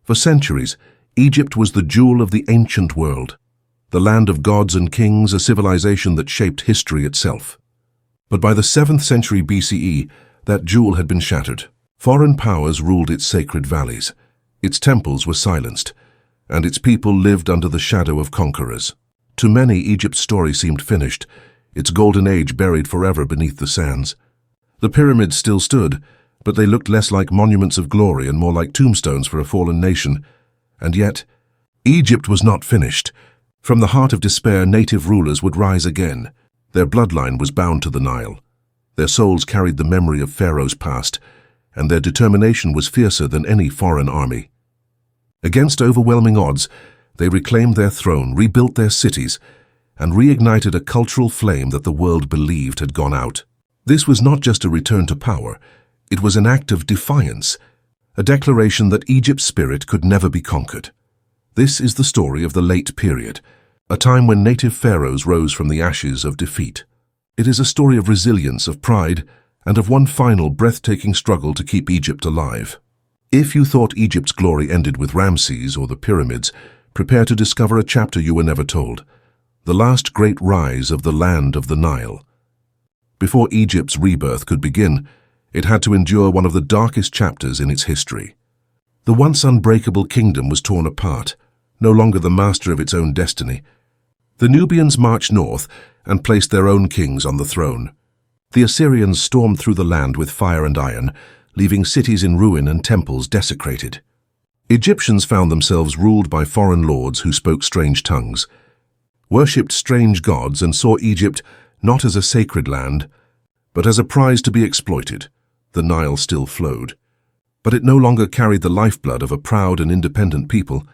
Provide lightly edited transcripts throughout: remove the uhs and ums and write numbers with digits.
For centuries, Egypt was the jewel of the ancient world, the land of gods and kings, a civilization that shaped history itself. But by the 7th century BCE, that jewel had been shattered. Foreign powers ruled its sacred valleys. Its temples were silenced, and its people lived under the shadow of conquerors. To many, Egypt's story seemed finished, its golden age buried forever beneath the sands. The pyramids still stood, but they looked less like monuments of glory and more like tombstones for a fallen nation. And yet, Egypt was not finished. From the heart of despair, native rulers would rise again. Their bloodline was bound to the Nile. Their souls carried the memory of Pharaoh's past, and their determination was fiercer than any foreign army. Against overwhelming odds, they reclaimed their throne, rebuilt their cities, and reignited a cultural flame that the world believed had gone out. This was not just a return to power. It was an act of defiance, a declaration that Egypt's spirit could never be conquered. This is the story of the late period, a time when native pharaohs rose from the ashes of defeat. It is a story of resilience, of pride, and of one final breathtaking struggle to keep Egypt alive. If you thought Egypt's glory ended with Ramses or the pyramids, prepare to discover a chapter you were never told, the last great rise of the land of the Nile. Before Egypt's rebirth could begin, it had to endure one of the darkest chapters in its history. The once unbreakable kingdom was torn apart, no longer the master of its own destiny. The Nubians marched north and placed their own kings on the throne. The Assyrians stormed through the land with fire and iron, leaving cities in ruin and temples desecrated. Egyptians found themselves ruled by foreign lords who spoke strange tongues, worshipped strange gods, and saw Egypt not as a sacred land, but as a prize to be exploited. The Nile still flowed, but it no longer carried the lifeblood of a proud and independent people.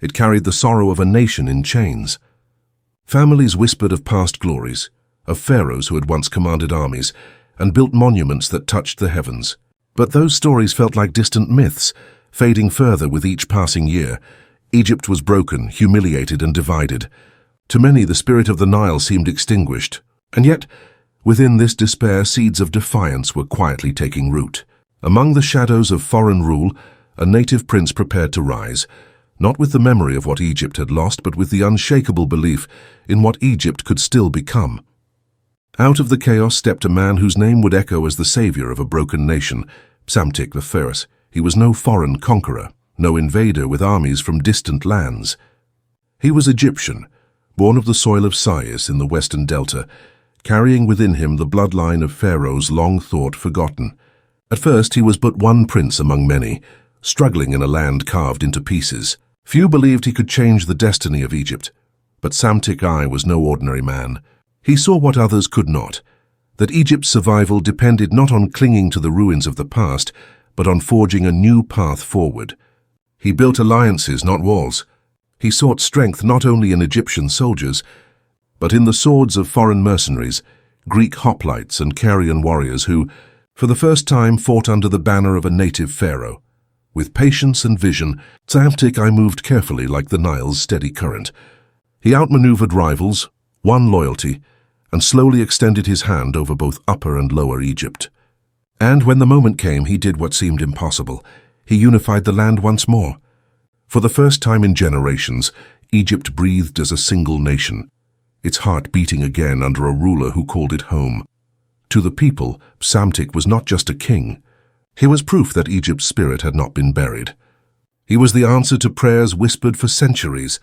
It carried the sorrow of a nation in chains. Families whispered of past glories, of pharaohs who had once commanded armies and built monuments that touched the heavens. But those stories felt like distant myths, fading further with each passing year. Egypt was broken, humiliated, and divided. To many, the spirit of the Nile seemed extinguished. And yet, within this despair, seeds of defiance were quietly taking root. Among the shadows of foreign rule, a native prince prepared to rise, not with the memory of what Egypt had lost, but with the unshakable belief in what Egypt could still become. Out of the chaos stepped a man whose name would echo as the savior of a broken nation, Psamtik I. He was no foreign conqueror, no invader with armies from distant lands. He was Egyptian, born of the soil of Sais in the western delta, carrying within him the bloodline of pharaohs long thought forgotten. At first he was but one prince among many, struggling in a land carved into pieces. Few believed he could change the destiny of Egypt, but Psamtik I was no ordinary man. He saw what others could not, that Egypt's survival depended not on clinging to the ruins of the past, but on forging a new path forward. He built alliances, not walls. He sought strength not only in Egyptian soldiers, but in the swords of foreign mercenaries, Greek hoplites and Carian warriors who, for the first time, fought under the banner of a native pharaoh. With patience and vision, Psamtik I moved carefully like the Nile's steady current. He outmaneuvered rivals, won loyalty, and slowly extended his hand over both Upper and Lower Egypt. And when the moment came, he did what seemed impossible. He unified the land once more. For the first time in generations, Egypt breathed as a single nation, its heart beating again under a ruler who called it home. To the people, Psamtik was not just a king. He was proof that Egypt's spirit had not been buried. He was the answer to prayers whispered for centuries.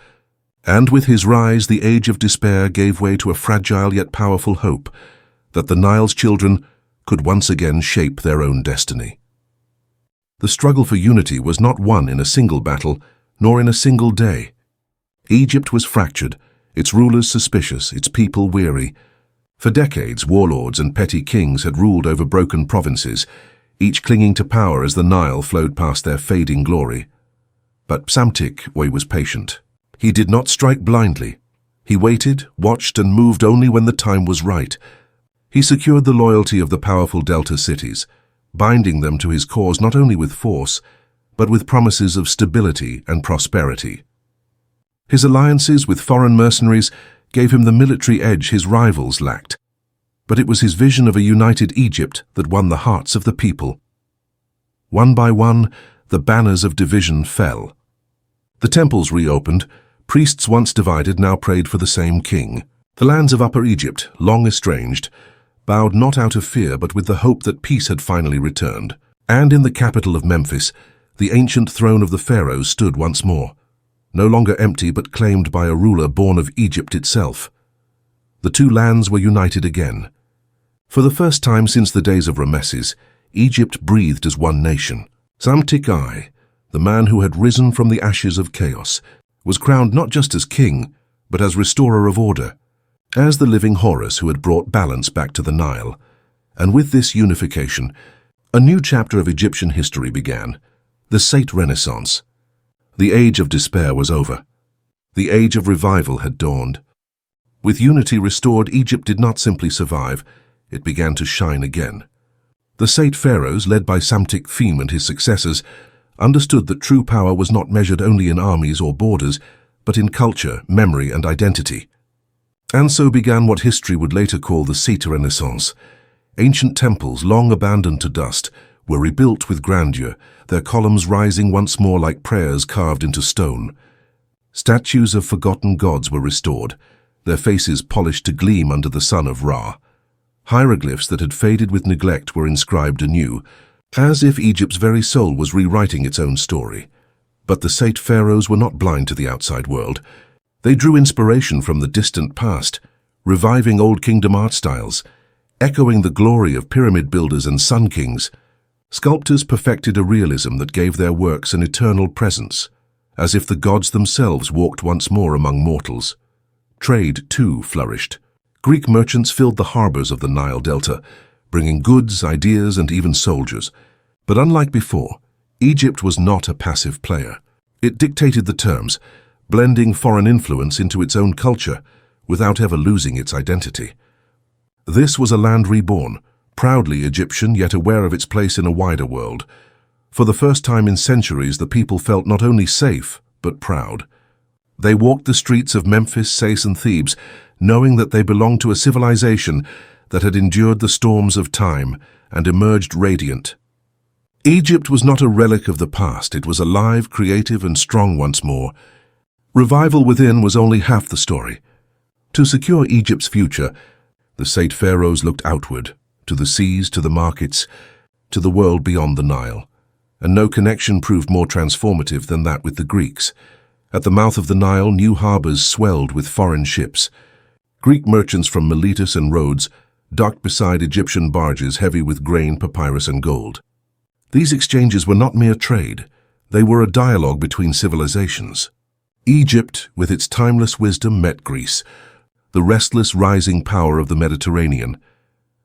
And with his rise, the age of despair gave way to a fragile yet powerful hope that the Nile's children could once again shape their own destiny. The struggle for unity was not won in a single battle, nor in a single day. Egypt was fractured, its rulers suspicious, its people weary. For decades, warlords and petty kings had ruled over broken provinces, each clinging to power as the Nile flowed past their fading glory. But Psamtik I was patient. He did not strike blindly. He waited, watched, and moved only when the time was right. He secured the loyalty of the powerful delta cities, binding them to his cause not only with force, but with promises of stability and prosperity. His alliances with foreign mercenaries gave him the military edge his rivals lacked, but it was his vision of a united Egypt that won the hearts of the people. One by one, the banners of division fell. The temples reopened. Priests once divided now prayed for the same king. The lands of Upper Egypt, long estranged, bowed not out of fear but with the hope that peace had finally returned. And in the capital of Memphis, the ancient throne of the pharaohs stood once more, no longer empty but claimed by a ruler born of Egypt itself. The two lands were united again. For the first time since the days of Rameses, Egypt breathed as one nation. Saite I, the man who had risen from the ashes of chaos, was crowned not just as king, but as restorer of order, as the living Horus who had brought balance back to the Nile. And with this unification, a new chapter of Egyptian history began, the Saite Renaissance. The age of despair was over. The age of revival had dawned. With unity restored, Egypt did not simply survive, it began to shine again. The Saite pharaohs, led by Saite Phim and his successors, understood that true power was not measured only in armies or borders, but in culture, memory, and identity. And so began what history would later call the Saite Renaissance. Ancient temples, long abandoned to dust, were rebuilt with grandeur, their columns rising once more like prayers carved into stone. Statues of forgotten gods were restored, their faces polished to gleam under the sun of Ra. Hieroglyphs that had faded with neglect were inscribed anew, as if Egypt's very soul was rewriting its own story. But the Saite pharaohs were not blind to the outside world. They drew inspiration from the distant past, reviving old kingdom art styles, echoing the glory of pyramid builders and sun kings. Sculptors perfected a realism that gave their works an eternal presence, as if the gods themselves walked once more among mortals. Trade, too, flourished. Greek merchants filled the harbors of the Nile Delta, bringing goods, ideas, and even soldiers. But unlike before, Egypt was not a passive player. It dictated the terms, blending foreign influence into its own culture without ever losing its identity. This was a land reborn, proudly Egyptian yet aware of its place in a wider world. For the first time in centuries, the people felt not only safe, but proud. They walked the streets of Memphis, Sais, and Thebes, knowing that they belonged to a civilization that had endured the storms of time and emerged radiant. Egypt was not a relic of the past, it was alive, creative, and strong once more. Revival within was only half the story. To secure Egypt's future, the Saite pharaohs looked outward, to the seas, to the markets, to the world beyond the Nile. And no connection proved more transformative than that with the Greeks. At the mouth of the Nile, new harbors swelled with foreign ships. Greek merchants from Miletus and Rhodes docked beside Egyptian barges heavy with grain, papyrus, and gold. These exchanges were not mere trade. They were a dialogue between civilizations. Egypt, with its timeless wisdom, met Greece, the restless rising power of the Mediterranean.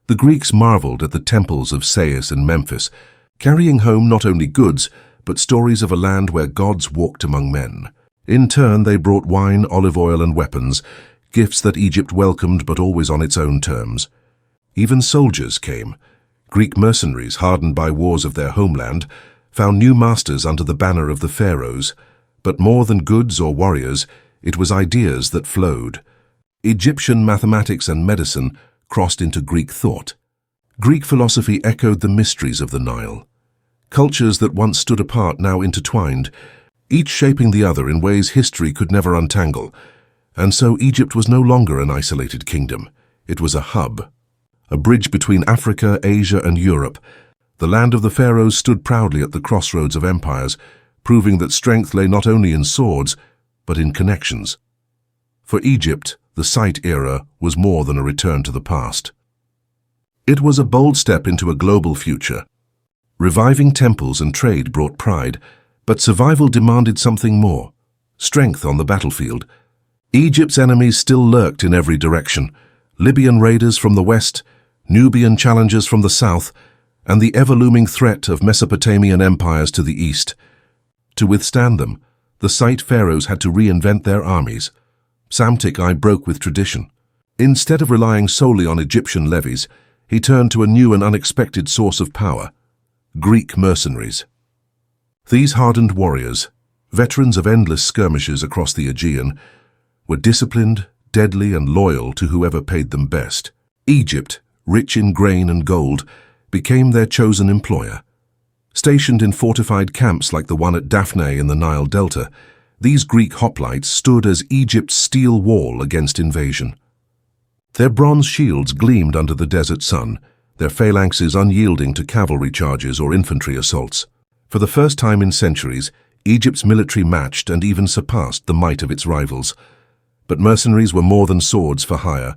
The Greeks marveled at the temples of Sais and Memphis, carrying home not only goods, but stories of a land where gods walked among men. In turn, they brought wine, olive oil, and weapons, gifts that Egypt welcomed but always on its own terms. Even soldiers came. Greek mercenaries, hardened by wars of their homeland, found new masters under the banner of the pharaohs. But more than goods or warriors, it was ideas that flowed. Egyptian mathematics and medicine crossed into Greek thought. Greek philosophy echoed the mysteries of the Nile. Cultures that once stood apart now intertwined, each shaping the other in ways history could never untangle. And so Egypt was no longer an isolated kingdom. It was a hub, a bridge between Africa, Asia, and Europe. The land of the pharaohs stood proudly at the crossroads of empires, proving that strength lay not only in swords, but in connections. For Egypt, the Saite era was more than a return to the past. It was a bold step into a global future. Reviving temples and trade brought pride, but survival demanded something more: strength on the battlefield. Egypt's enemies still lurked in every direction: Libyan raiders from the west, Nubian challengers from the south, and the ever-looming threat of Mesopotamian empires to the east. To withstand them, the Saite pharaohs had to reinvent their armies. Saite I broke with tradition. Instead of relying solely on Egyptian levies, he turned to a new and unexpected source of power: Greek mercenaries. These hardened warriors, veterans of endless skirmishes across the Aegean, were disciplined, deadly, and loyal to whoever paid them best. Egypt, rich in grain and gold, became their chosen employer. Stationed in fortified camps like the one at Daphne in the Nile Delta, These Greek hoplites stood as Egypt's steel wall against invasion. Their bronze shields gleamed under the desert sun, their phalanxes unyielding to cavalry charges or infantry assaults. For the first time in centuries, Egypt's military matched and even surpassed the might of its rivals. But mercenaries were more than swords for hire.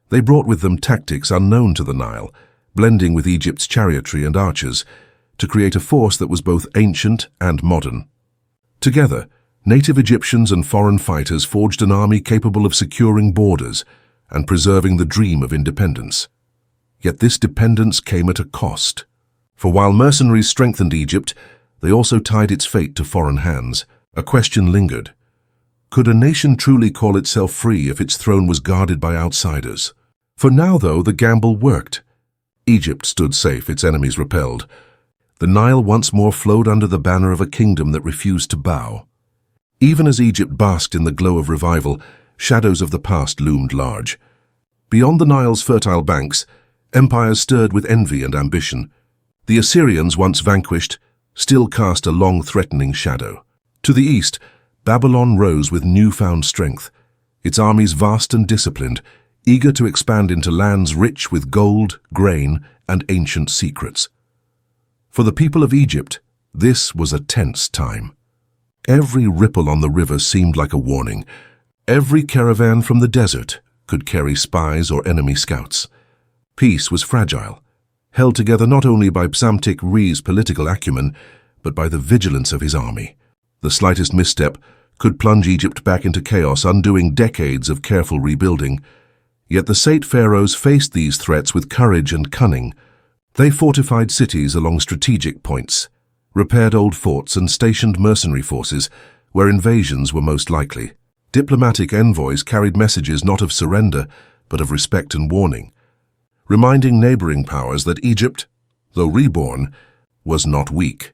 They brought with them tactics unknown to the Nile, blending with Egypt's chariotry and archers, to create a force that was both ancient and modern. Together, native Egyptians and foreign fighters forged an army capable of securing borders and preserving the dream of independence. Yet this dependence came at a cost. For while mercenaries strengthened Egypt, they also tied its fate to foreign hands. A question lingered. Could a nation truly call itself free if its throne was guarded by outsiders? For now, though, the gamble worked. Egypt stood safe, its enemies repelled. The Nile once more flowed under the banner of a kingdom that refused to bow. Even as Egypt basked in the glow of revival, shadows of the past loomed large. Beyond the Nile's fertile banks, empires stirred with envy and ambition. The Assyrians, once vanquished, still cast a long, threatening shadow. To the east, Babylon rose with newfound strength, its armies vast and disciplined, eager to expand into lands rich with gold, grain, and ancient secrets. For the people of Egypt, this was a tense time. Every ripple on the river seemed like a warning. Every caravan from the desert could carry spies or enemy scouts. Peace was fragile, held together not only by Psamtik Re's political acumen, but by the vigilance of his army. The slightest misstep could plunge Egypt back into chaos, undoing decades of careful rebuilding. Yet the Saite pharaohs faced these threats with courage and cunning. They fortified cities along strategic points, repaired old forts and stationed mercenary forces where invasions were most likely. Diplomatic envoys carried messages not of surrender, but of respect and warning, reminding neighboring powers that Egypt, though reborn, was not weak.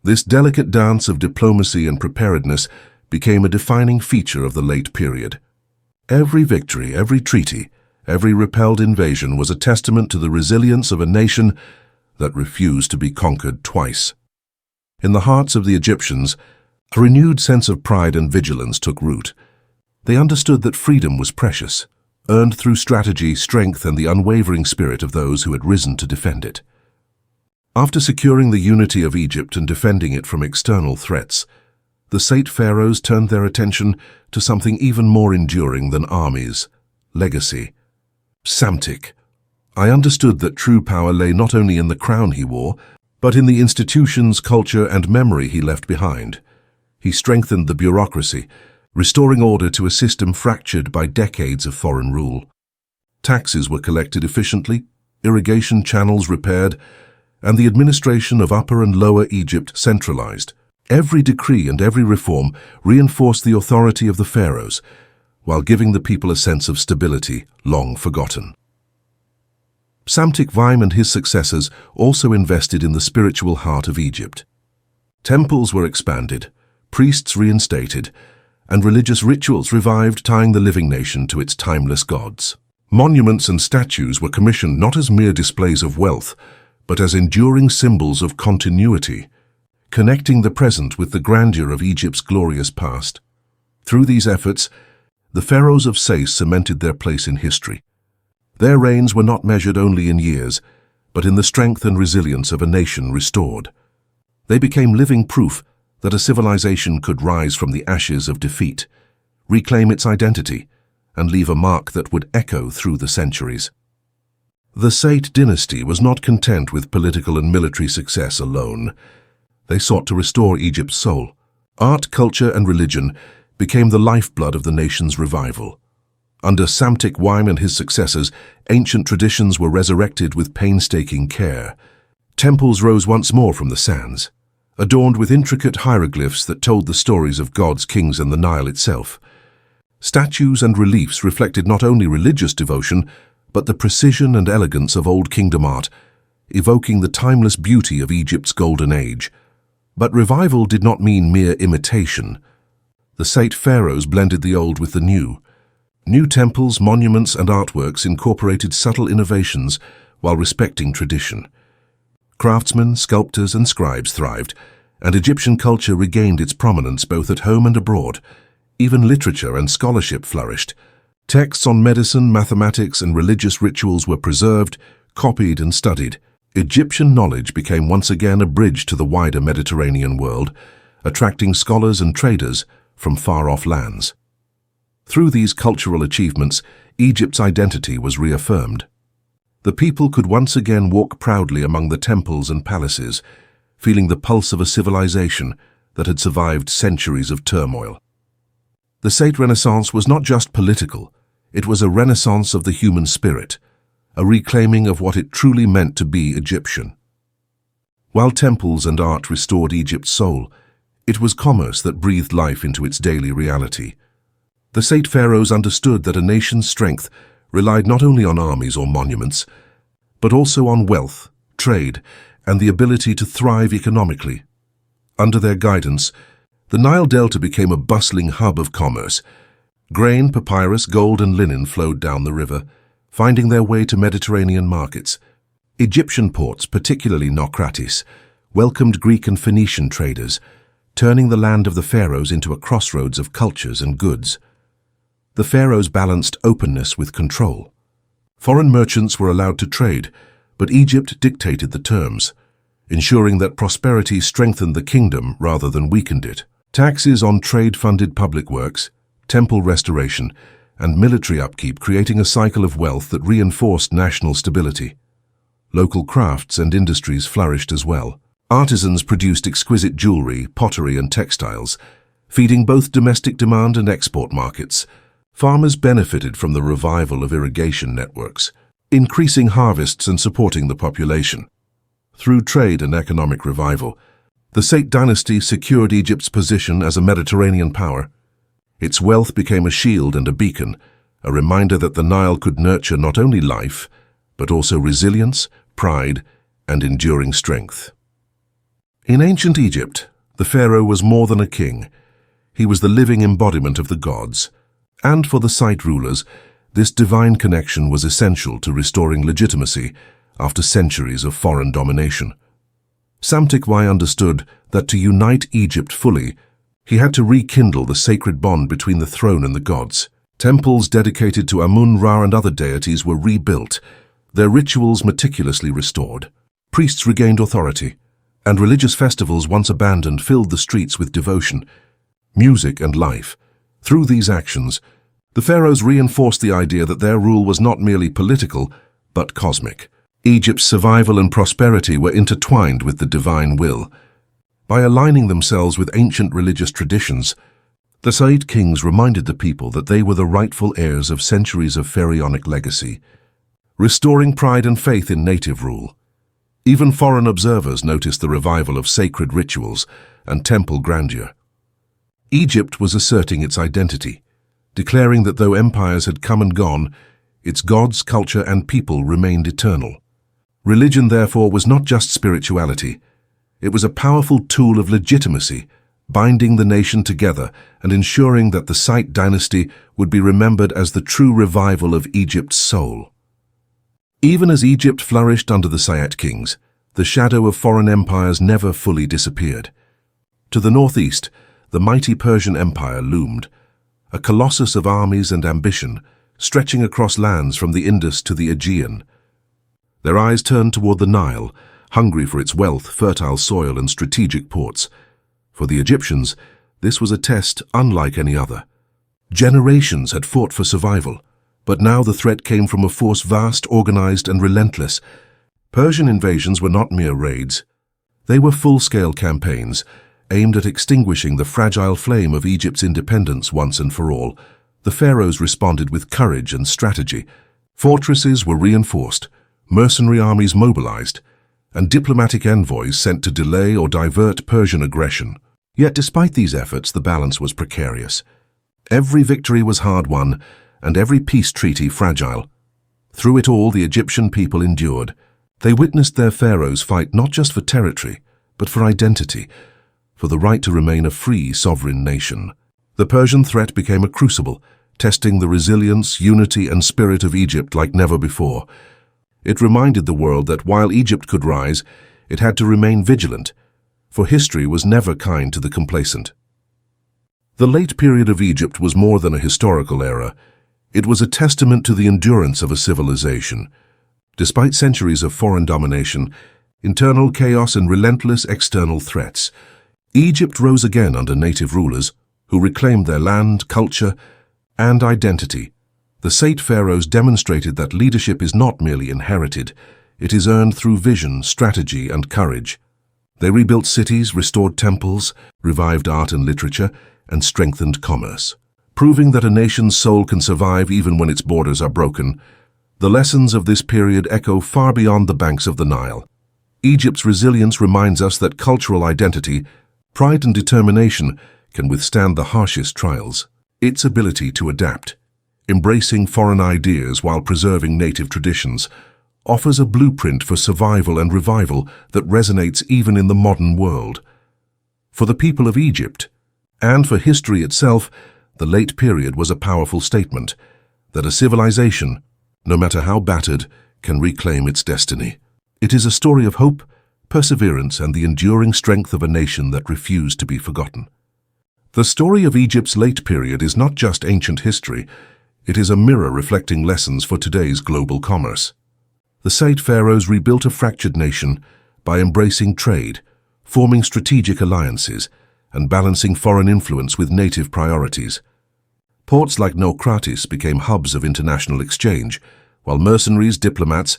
This delicate dance of diplomacy and preparedness became a defining feature of the late period. Every victory, every treaty, every repelled invasion was a testament to the resilience of a nation that refused to be conquered twice. In the hearts of the Egyptians, a renewed sense of pride and vigilance took root. They understood that freedom was precious, earned through strategy, strength, and the unwavering spirit of those who had risen to defend it. After securing the unity of Egypt and defending it from external threats, the Saite pharaohs turned their attention to something even more enduring than armies: legacy. Psamtik. I understood that true power lay not only in the crown he wore, but in the institutions, culture, and memory he left behind. He strengthened the bureaucracy, restoring order to a system fractured by decades of foreign rule. Taxes were collected efficiently, irrigation channels repaired, and the administration of Upper and Lower Egypt centralized. Every decree and every reform reinforced the authority of the pharaohs, while giving the people a sense of stability long forgotten. Psamtik Vime and his successors also invested in the spiritual heart of Egypt. Temples were expanded, priests reinstated, and religious rituals revived, tying the living nation to its timeless gods. Monuments and statues were commissioned not as mere displays of wealth, but as enduring symbols of continuity, connecting the present with the grandeur of Egypt's glorious past. Through these efforts, the pharaohs of Sais cemented their place in history. Their reigns were not measured only in years, but in the strength and resilience of a nation restored. They became living proof that a civilization could rise from the ashes of defeat, reclaim its identity, and leave a mark that would echo through the centuries. The Saite Dynasty was not content with political and military success alone. They sought to restore Egypt's soul. Art, culture, and religion became the lifeblood of the nation's revival. Under Psamtik Vime and his successors, ancient traditions were resurrected with painstaking care. Temples rose once more from the sands, adorned with intricate hieroglyphs that told the stories of gods, kings, and the Nile itself. Statues and reliefs reflected not only religious devotion, but the precision and elegance of Old Kingdom art, evoking the timeless beauty of Egypt's golden age. But revival did not mean mere imitation. The Saite pharaohs blended the old with the new. New temples, monuments, and artworks incorporated subtle innovations while respecting tradition. Craftsmen, sculptors, and scribes thrived, and Egyptian culture regained its prominence both at home and abroad. Even literature and scholarship flourished. Texts on medicine, mathematics, and religious rituals were preserved, copied, and studied. Egyptian knowledge became once again a bridge to the wider Mediterranean world, attracting scholars and traders from far-off lands. Through these cultural achievements, Egypt's identity was reaffirmed. The people could once again walk proudly among the temples and palaces, feeling the pulse of a civilization that had survived centuries of turmoil. The Saite Renaissance was not just political, it was a renaissance of the human spirit, a reclaiming of what it truly meant to be Egyptian. While temples and art restored Egypt's soul, it was commerce that breathed life into its daily reality. The Saite pharaohs understood that a nation's strength relied not only on armies or monuments, but also on wealth, trade, and the ability to thrive economically. Under their guidance, the Nile Delta became a bustling hub of commerce. Grain, papyrus, gold, and linen flowed down the river, finding their way to Mediterranean markets. Egyptian ports, particularly Naucratis, welcomed Greek and Phoenician traders, turning the land of the pharaohs into a crossroads of cultures and goods. The pharaohs balanced openness with control. Foreign merchants were allowed to trade, but Egypt dictated the terms, ensuring that prosperity strengthened the kingdom rather than weakened it. Taxes on trade-funded public works, temple restoration, and military upkeep, creating a cycle of wealth that reinforced national stability. Local crafts and industries flourished as well. Artisans produced exquisite jewelry, pottery, and textiles, feeding both domestic demand and export markets. Farmers benefited from the revival of irrigation networks, increasing harvests and supporting the population. Through trade and economic revival, the Saite Dynasty secured Egypt's position as a Mediterranean power. Its wealth became a shield and a beacon, a reminder that the Nile could nurture not only life, but also resilience, pride, and enduring strength. In ancient Egypt, the pharaoh was more than a king. He was the living embodiment of the gods. And for the Saite rulers, this divine connection was essential to restoring legitimacy after centuries of foreign domination. Samtik-Y understood that to unite Egypt fully, he had to rekindle the sacred bond between the throne and the gods. Temples dedicated to Amun-Ra and other deities were rebuilt, their rituals meticulously restored. Priests regained authority, and religious festivals once abandoned filled the streets with devotion, music, and life. Through these actions, the pharaohs reinforced the idea that their rule was not merely political, but cosmic. Egypt's survival and prosperity were intertwined with the divine will. By aligning themselves with ancient religious traditions, the Saite kings reminded the people that they were the rightful heirs of centuries of pharaonic legacy, restoring pride and faith in native rule. Even foreign observers noticed the revival of sacred rituals and temple grandeur. Egypt was asserting its identity, declaring that though empires had come and gone, its gods, culture, and people remained eternal. Religion, therefore, was not just spirituality. It was a powerful tool of legitimacy, binding the nation together and ensuring that the Saite dynasty would be remembered as the true revival of Egypt's soul. Even as Egypt flourished under the Saite kings, the shadow of foreign empires never fully disappeared. To the northeast, the mighty Persian Empire loomed, a colossus of armies and ambition, stretching across lands from the Indus to the Aegean. Their eyes turned toward the Nile, hungry for its wealth, fertile soil, and strategic ports. For the Egyptians, this was a test unlike any other. Generations had fought for survival, but now the threat came from a force vast, organized, and relentless. Persian invasions were not mere raids. They were full-scale campaigns, aimed at extinguishing the fragile flame of Egypt's independence once and for all. The pharaohs responded with courage and strategy. Fortresses were reinforced, mercenary armies mobilized, and diplomatic envoys sent to delay or divert Persian aggression. Yet despite these efforts, the balance was precarious. Every victory was hard-won, and every peace treaty fragile. Through it all, the Egyptian people endured. They witnessed their pharaohs fight not just for territory, but for identity, for the right to remain a free, sovereign nation. The Persian threat became a crucible, testing the resilience, unity, and spirit of Egypt like never before. It reminded the world that while Egypt could rise, it had to remain vigilant, for history was never kind to the complacent. The late period of Egypt was more than a historical era. It was a testament to the endurance of a civilization. Despite centuries of foreign domination, internal chaos and relentless external threats, Egypt rose again under native rulers who reclaimed their land, culture, and identity. The Saite pharaohs demonstrated that leadership is not merely inherited, it is earned through vision, strategy, and courage. They rebuilt cities, restored temples, revived art and literature, and strengthened commerce. Proving that a nation's soul can survive even when its borders are broken, the lessons of this period echo far beyond the banks of the Nile. Egypt's resilience reminds us that cultural identity, pride and determination can withstand the harshest trials. Its ability to adapt, embracing foreign ideas while preserving native traditions, offers a blueprint for survival and revival that resonates even in the modern world. For the people of Egypt, and for history itself, the late period was a powerful statement that a civilization, no matter how battered, can reclaim its destiny. It is a story of hope, perseverance, and the enduring strength of a nation that refused to be forgotten. The story of Egypt's late period is not just ancient history, it is a mirror reflecting lessons for today's global commerce. The Saite pharaohs rebuilt a fractured nation by embracing trade, forming strategic alliances, and balancing foreign influence with native priorities. Ports like Naucratis became hubs of international exchange, while mercenaries, diplomats,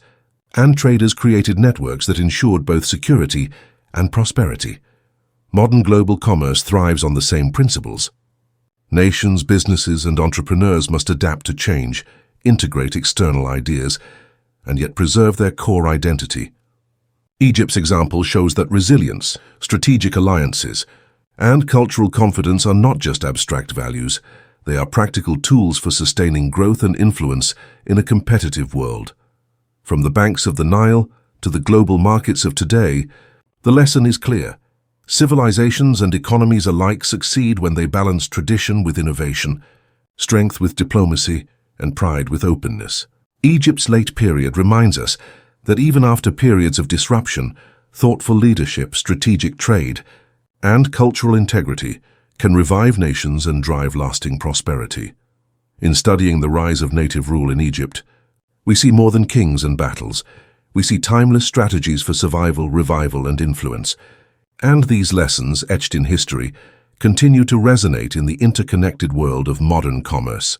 and traders created networks that ensured both security and prosperity. Modern global commerce thrives on the same principles. Nations, businesses, and entrepreneurs must adapt to change, integrate external ideas, and yet preserve their core identity. Egypt's example shows that resilience, strategic alliances, and cultural confidence are not just abstract values, they are practical tools for sustaining growth and influence in a competitive world. From the banks of the Nile to the global markets of today, the lesson is clear. Civilizations and economies alike succeed when they balance tradition with innovation, strength with diplomacy, and pride with openness. Egypt's late period reminds us that even after periods of disruption, thoughtful leadership, strategic trade, and cultural integrity can revive nations and drive lasting prosperity. In studying the rise of native rule in Egypt, we see more than kings and battles. We see timeless strategies for survival, revival, and influence. And these lessons, etched in history, continue to resonate in the interconnected world of modern commerce.